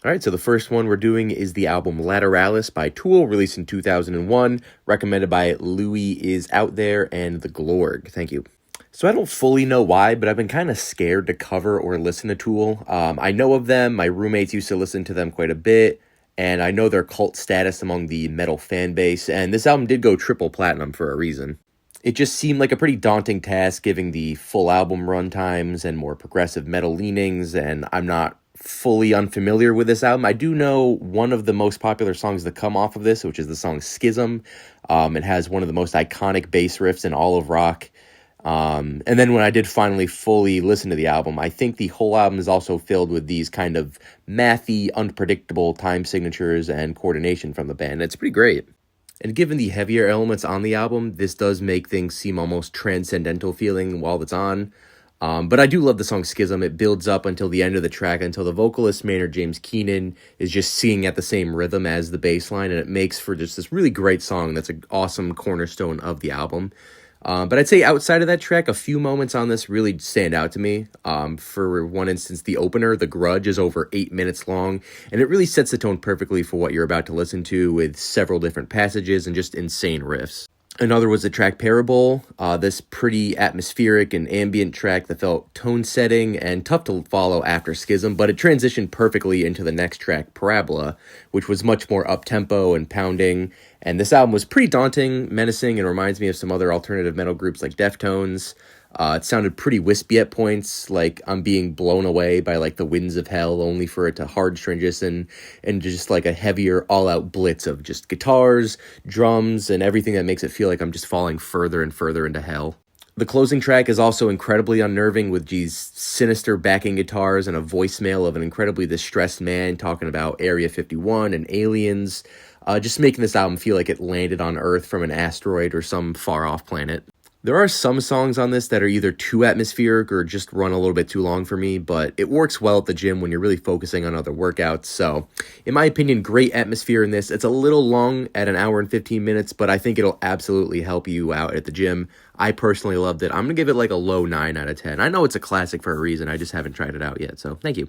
All right, so the first one we're doing is the album Lateralus by Tool, released in 2001, recommended by Louis Is Out There and The Glorg. Thank you. So I don't fully know why, but I've been kind of scared to cover or listen to Tool. I know of them. My roommates used to listen to them quite a bit, and I know their cult status among the metal fan base, and this album did go triple platinum for a reason. It just seemed like a pretty daunting task, given the full album run times and more progressive metal leanings, and I'm not fully unfamiliar with this album. I do know one of the most popular songs that come off of this, which is the song Schism. It has one of the most iconic bass riffs in all of rock. And then when I did finally fully listen to the album, I think the whole album is also filled with these kind of mathy, unpredictable time signatures and coordination from the band. It's pretty great. And given the heavier elements on the album, this does make things seem almost transcendental feeling while it's on. But I do love the song Schism. It builds up until the end of the track, until the vocalist, Maynard James Keenan, is just singing at the same rhythm as the bass line, and it makes for just this really great song that's an awesome cornerstone of the album. But I'd say outside of that track, a few moments on this really stand out to me. For one instance, the opener, The Grudge, is over 8 minutes long, and it really sets the tone perfectly for what you're about to listen to, with several different passages and just insane riffs. Another was the track Parable, this pretty atmospheric and ambient track that felt tone-setting and tough to follow after Schism, but it transitioned perfectly into the next track, Parabola, which was much more up-tempo and pounding, and this album was pretty daunting, menacing, and reminds me of some other alternative metal groups like Deftones. It sounded pretty wispy at points, like I'm being blown away by like the winds of hell, only for it to hard transition and just like a heavier all-out blitz of just guitars, drums, and everything that makes it feel like I'm just falling further and further into hell. The closing track is also incredibly unnerving, with these sinister backing guitars and a voicemail of an incredibly distressed man talking about Area 51 and aliens, just making this album feel like it landed on Earth from an asteroid or some far-off planet. There are some songs on this that are either too atmospheric or just run a little bit too long for me, but it works well at the gym when you're really focusing on other workouts. So, in my opinion, great atmosphere in this. It's a little long at an hour and 15 minutes, but I think it'll absolutely help you out at the gym. I personally loved it. I'm going to give it like a low 9 out of 10. I know it's a classic for a reason. I just haven't tried it out yet, so thank you.